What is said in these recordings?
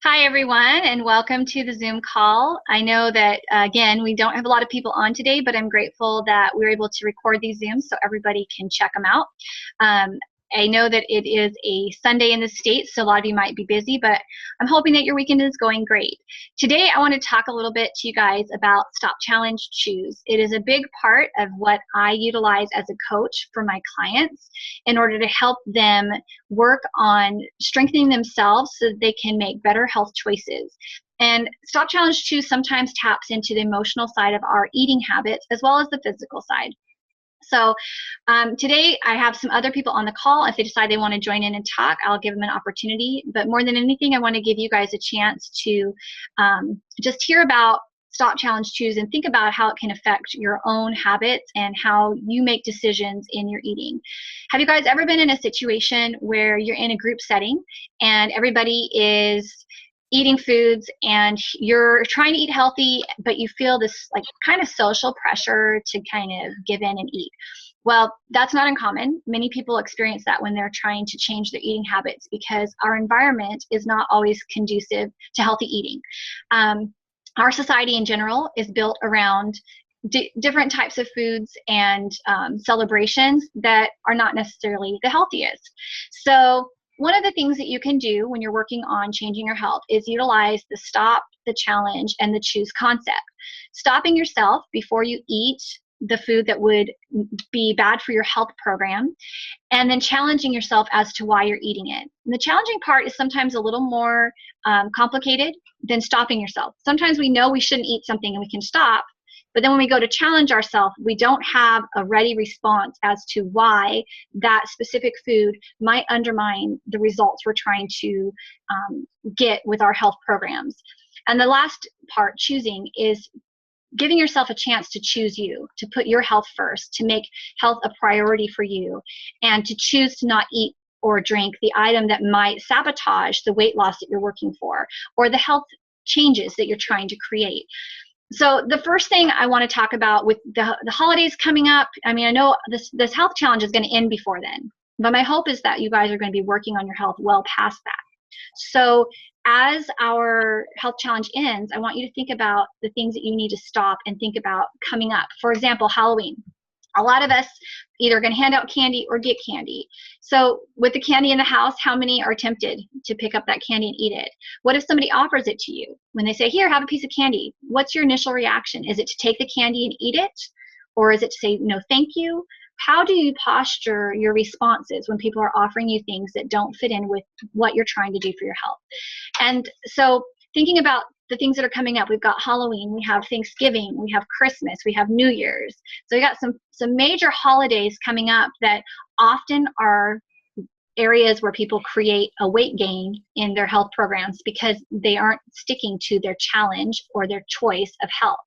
Hi, everyone, and welcome to the Zoom call. I know that, again, we don't have a lot of people on today, but I'm grateful that we're able to record these Zooms so everybody can check them out. I know that it is a Sunday in the States, so a lot of you might be busy, but I'm hoping that your weekend is going great. Today, I want to talk a little bit to you guys about Stop, Challenge, Choose. It is a big part of what I utilize as a coach for my clients in order to help them work on strengthening themselves so that they can make better health choices. And Stop, Challenge, Choose sometimes taps into the emotional side of our eating habits as well as the physical side. So today I have some other people on the call. If they decide they want to join in and talk, I'll give them an opportunity. But more than anything, I want to give you guys a chance to just hear about Stop, Challenge, Choose and think about how it can affect your own habits and how you make decisions in your eating. Have you guys ever been in a situation where you're in a group setting and everybody is eating foods and you're trying to eat healthy, but you feel this like kind of social pressure to kind of give in and eat? Well, that's not uncommon. Many people experience that when they're trying to change their eating habits because our environment is not always conducive to healthy eating. Our society in general is built around different types of foods and celebrations that are not necessarily the healthiest. So one of the things that you can do when you're working on changing your health is utilize the stop, the challenge, and the choose concept. Stopping yourself before you eat the food that would be bad for your health program, and then challenging yourself as to why you're eating it. And the challenging part is sometimes a little more complicated than stopping yourself. Sometimes we know we shouldn't eat something and we can stop, but then when we go to challenge ourselves, we don't have a ready response as to why that specific food might undermine the results we're trying to get with our health programs. And the last part, choosing, is giving yourself a chance to choose you, to put your health first, to make health a priority for you, and to choose to not eat or drink the item that might sabotage the weight loss that you're working for or the health changes that you're trying to create. So the first thing I want to talk about with the holidays coming up, I mean, I know this health challenge is going to end before then, but my hope is that you guys are going to be working on your health well past that. So as our health challenge ends, I want you to think about the things that you need to stop and think about coming up. For example, Halloween. A lot of us either going to hand out candy or get candy. So with the candy in the house, how many are tempted to pick up that candy and eat it? What if somebody offers it to you? When they say, here, have a piece of candy, what's your initial reaction? Is it to take the candy and eat it? Or is it to say, no, thank you? How do you posture your responses when people are offering you things that don't fit in with what you're trying to do for your health? And so thinking about the things that are coming up, we've got Halloween, we have Thanksgiving, we have Christmas, we have New Year's. So we got some major holidays coming up that often are areas where people create a weight gain in their health programs because they aren't sticking to their challenge or their choice of health.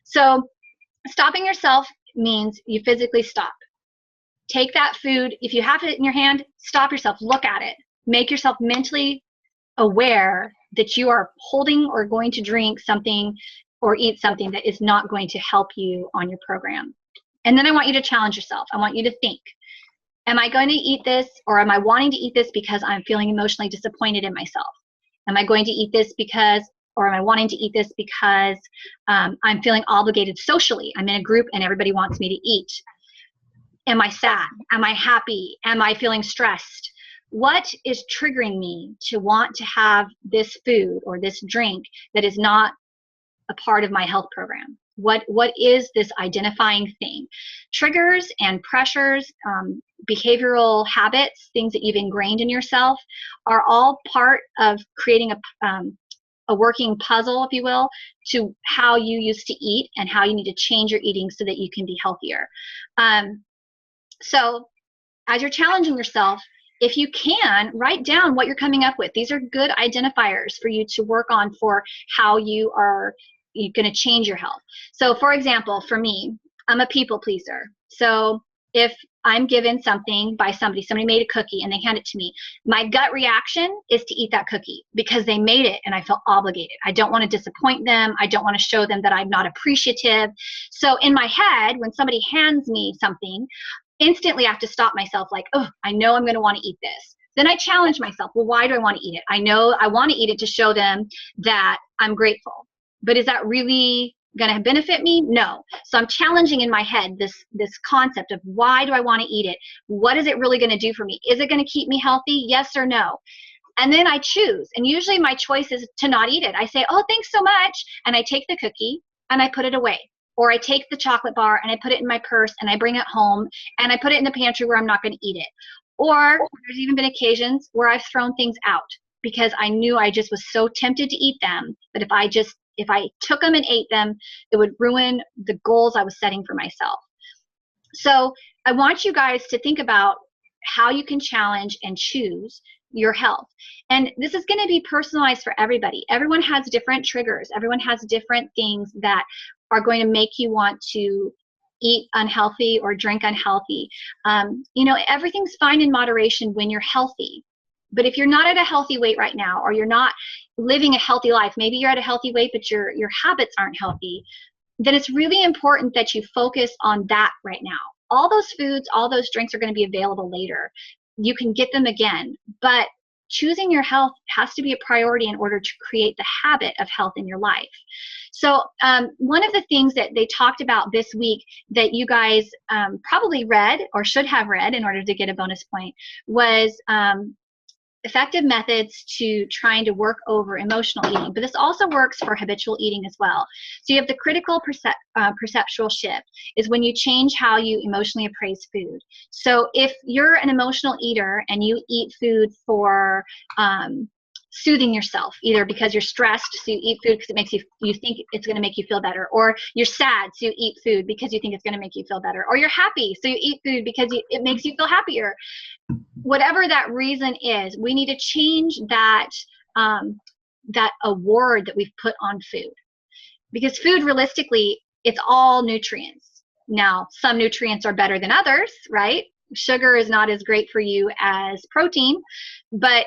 So stopping yourself means you physically stop. Take that food, if you have it in your hand, stop yourself, look at it, make yourself mentally aware that you are holding or going to drink something or eat something that is not going to help you on your program. And then I want you to challenge yourself. I want you to think, am I going to eat this, or am I wanting to eat this because I'm feeling emotionally disappointed in myself? Am I going to eat this because, or am I wanting to eat this because I'm feeling obligated socially? I'm in a group and everybody wants me to eat. Am I sad? Am I happy? Am I feeling stressed? What is triggering me to want to have this food or this drink that is not a part of my health program? What is this identifying thing? Triggers and pressures, behavioral habits, things that you've ingrained in yourself are all part of creating a working puzzle, if you will, to how you used to eat and how you need to change your eating so that you can be healthier. So as you're challenging yourself, if you can, write down what you're coming up with. These are good identifiers for you to work on for how you're going to change your health. So for example, for me, I'm a people pleaser. So if I'm given something by somebody made a cookie and they hand it to me, my gut reaction is to eat that cookie because they made it and I feel obligated. I don't want to disappoint them. I don't want to show them that I'm not appreciative. So in my head, when somebody hands me something, instantly I have to stop myself like, oh, I know I'm going to want to eat this. Then I challenge myself. Well, why do I want to eat it? I know I want to eat it to show them that I'm grateful. But is that really going to benefit me? No. So I'm challenging in my head this concept of why do I want to eat it? What is it really going to do for me? Is it going to keep me healthy? Yes or no? And then I choose. And usually my choice is to not eat it. I say, oh, thanks so much. And I take the cookie and I put it away. Or I take the chocolate bar and I put it in my purse and I bring it home and I put it in the pantry where I'm not going to eat it. Or there's even been occasions where I've thrown things out because I knew I just was so tempted to eat them. But if I took them and ate them, it would ruin the goals I was setting for myself. So I want you guys to think about how you can challenge and choose your health. And this is going to be personalized for everybody. Everyone has different triggers. Everyone has different things that are going to make you want to eat unhealthy or drink unhealthy. You know, everything's fine in moderation when you're healthy. But if you're not at a healthy weight right now, or you're not living a healthy life, maybe you're at a healthy weight, but your habits aren't healthy, then it's really important that you focus on that right now. All those foods, all those drinks are going to be available later. You can get them again, but choosing your health has to be a priority in order to create the habit of health in your life. So one of the things that they talked about this week that you guys probably read or should have read in order to get a bonus point was effective methods to trying to work over emotional eating. But this also works for habitual eating as well. So you have the critical perceptual shift is when you change how you emotionally appraise food. So if you're an emotional eater and you eat food for soothing yourself, either because you're stressed, so you eat food because it makes you think it's going to make you feel better, or you're sad, so you eat food because you think it's going to make you feel better, or you're happy, so you eat food because it makes you feel happier. Whatever that reason is, we need to change that that award that we've put on food, because food, realistically, it's all nutrients. Now, some nutrients are better than others, right? Sugar is not as great for you as protein, but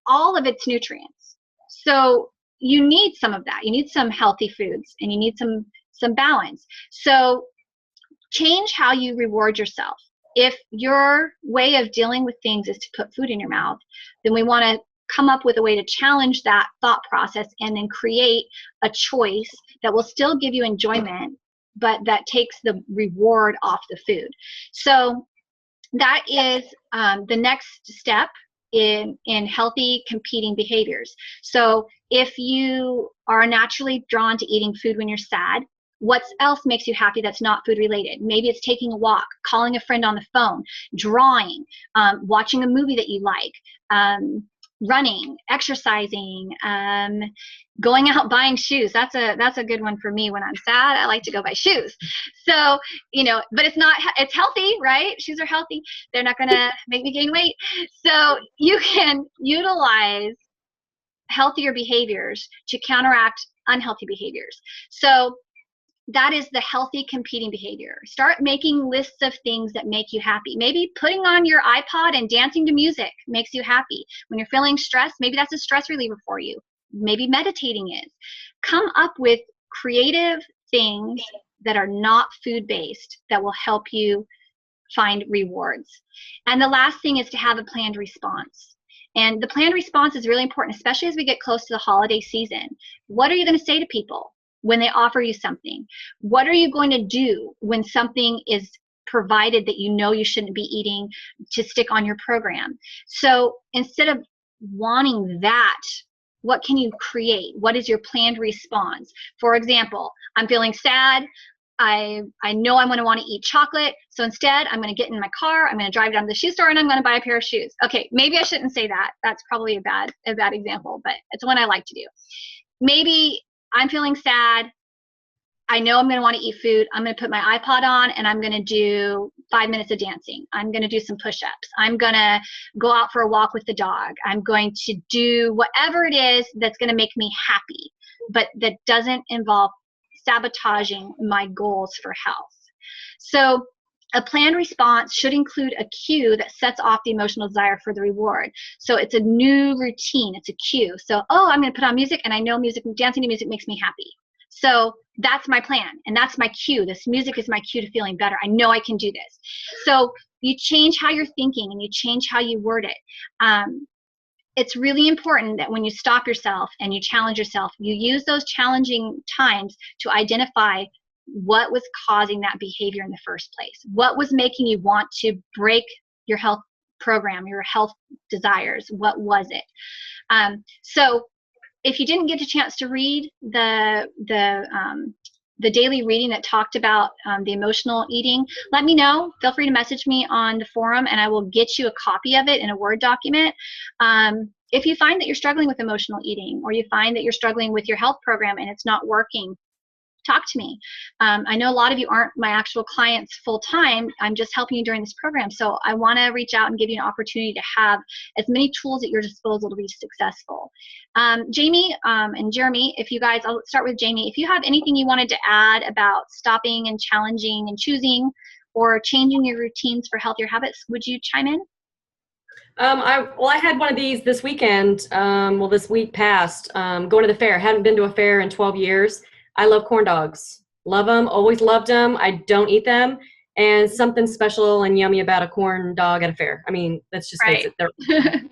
all of its nutrients. So you need some of that. You need some healthy foods, and you need some balance. So change how you reward yourself. If your way of dealing with things is to put food in your mouth, then we want to come up with a way to challenge that thought process and then create a choice that will still give you enjoyment, but that takes the reward off the food. So that is the next step in healthy competing behaviors. So if you are naturally drawn to eating food when you're sad, what else makes you happy that's not food related? Maybe it's taking a walk, calling a friend on the phone, drawing, watching a movie that you like, running, exercising, going out buying shoes. That's a good one for me when I'm sad. I like to go buy shoes. So, you know, but it's healthy, right? Shoes are healthy. They're not going to make me gain weight. So you can utilize healthier behaviors to counteract unhealthy behaviors. So that is the healthy competing behavior. Start making lists of things that make you happy. Maybe putting on your iPod and dancing to music makes you happy. When you're feeling stressed, maybe that's a stress reliever for you. Maybe meditating is. Come up with creative things that are not food-based that will help you find rewards. And the last thing is to have a planned response. And the planned response is really important, especially as we get close to the holiday season. What are you going to say to people when they offer you something? What are you going to do when something is provided that you know you shouldn't be eating to stick on your program? So instead of wanting that, what can you create? What is your planned response? For example, I'm feeling sad. I know I'm going to want to eat chocolate. So instead, I'm going to get in my car, I'm going to drive down to the shoe store, and I'm going to buy a pair of shoes. Okay, maybe I shouldn't say that. That's probably a bad example, but it's one I like to do. Maybe I'm feeling sad. I know I'm going to want to eat food. I'm going to put my iPod on and I'm going to do 5 minutes of dancing. I'm going to do some push-ups. I'm going to go out for a walk with the dog. I'm going to do whatever it is that's going to make me happy, but that doesn't involve sabotaging my goals for health. So a planned response should include a cue that sets off the emotional desire for the reward. So it's a new routine. It's a cue. So, oh, I'm going to put on music, and I know dancing to music makes me happy. So that's my plan, and that's my cue. This music is my cue to feeling better. I know I can do this. So you change how you're thinking and you change how you word it. It's really important that when you stop yourself and you challenge yourself, you use those challenging times to identify what was causing that behavior in the first place. What was making you want to break your health program, your health desires? What was it? So if you didn't get a chance to read the daily reading that talked about the emotional eating, let me know. Feel free to message me on the forum and I will get you a copy of it in a Word document. If you find that you're struggling with emotional eating, or you find that you're struggling with your health program and it's not working, talk to me. I know a lot of you aren't my actual clients full time. I'm just helping you during this program. So I want to reach out and give you an opportunity to have as many tools at your disposal to be successful. Jamie and Jeremy, if you guys, I'll start with Jamie. If you have anything you wanted to add about stopping and challenging and choosing or changing your routines for healthier habits, would you chime in? I had one of these this weekend, this week past, going to the fair. Hadn't been to a fair in 12 years. I love corn dogs. Love them, always loved them. I don't eat them. And something special and yummy about a corn dog at a fair. I mean, let's just face it.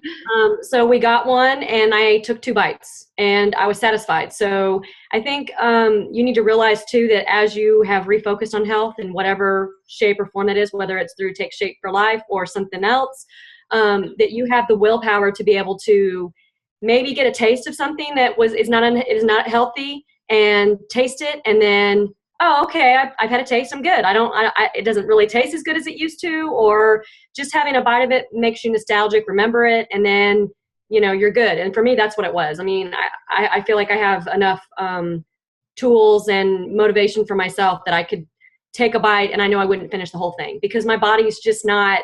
So we got one and I took 2 bites and I was satisfied. So I think you need to realize too that as you have refocused on health in whatever shape or form that is, whether it's through Take Shape for Life or something else, that you have the willpower to be able to maybe get a taste of something that is not healthy and taste it, and then, oh, okay, I've had a taste, I'm good. It doesn't really taste as good as it used to, or just having a bite of it makes you nostalgic, remember it, and then, you're good. And for me, that's what it was. I mean, I feel like I have enough tools and motivation for myself that I could take a bite and I know I wouldn't finish the whole thing, because my body's just not,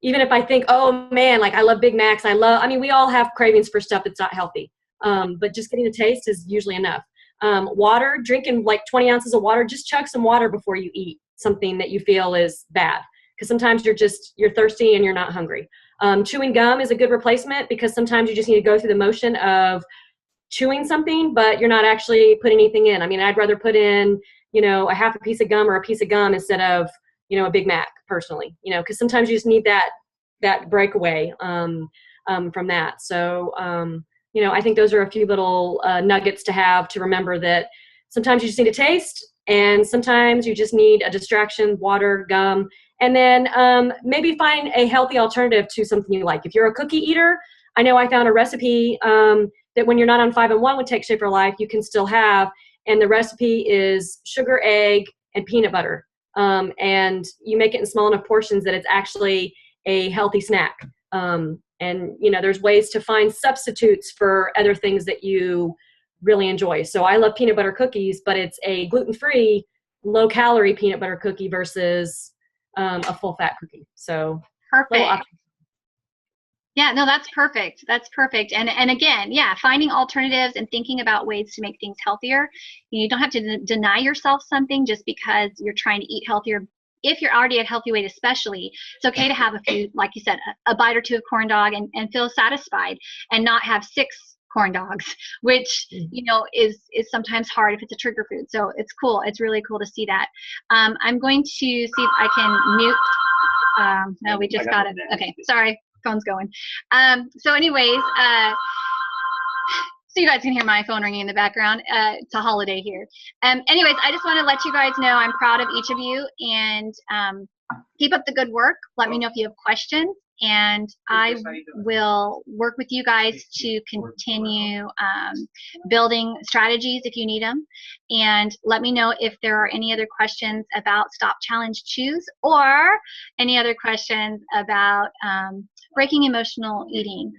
even if I think, oh man, like I love Big Macs, we all have cravings for stuff that's not healthy. But just getting a taste is usually enough. Water, drinking like 20 ounces of water, just chug some water before you eat something that you feel is bad. Because sometimes you're thirsty and you're not hungry. Chewing gum is a good replacement, because sometimes you just need to go through the motion of chewing something, but you're not actually putting anything in. I mean, I'd rather put in, a half a piece of gum or a piece of gum instead of, a Big Mac personally, because sometimes you just need that breakaway from that. So, I think those are a few little nuggets to have to remember that sometimes you just need a taste, and sometimes you just need a distraction, water, gum, and then maybe find a healthy alternative to something you like. If you're a cookie eater, I know I found a recipe that when you're not on 5-in-1 with Take Shape for Life, you can still have, and the recipe is sugar, egg, and peanut butter. And you make it in small enough portions that it's actually a healthy snack. And, there's ways to find substitutes for other things that you really enjoy. So I love peanut butter cookies, but it's a gluten-free, low-calorie peanut butter cookie versus a full-fat cookie. So perfect. Yeah, no, that's perfect. That's perfect. And again, yeah, finding alternatives and thinking about ways to make things healthier. You don't have to deny yourself something just because you're trying to eat healthier. If you're already at healthy weight, especially, it's okay to have a few, like you said, a bite or two of corn dog and feel satisfied, and not have 6 corn dogs, which, is sometimes hard if it's a trigger food. So it's cool. It's really cool to see that. I'm going to see if I can mute. No, we just got it. Okay, sorry. Phone's going. So anyways, so you guys can hear my phone ringing in the background. It's a holiday here. Anyways, I just want to let you guys know I'm proud of each of you, and keep up the good work. Let me know if you have questions, and I will work with you guys to continue building strategies if you need them. And let me know if there are any other questions about Stop, Challenge, Choose, or any other questions about breaking emotional eating.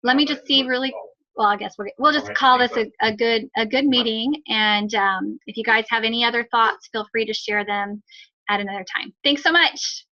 Let me just see really. Well, I guess we'll just call this a good meeting. And if you guys have any other thoughts, feel free to share them at another time. Thanks so much.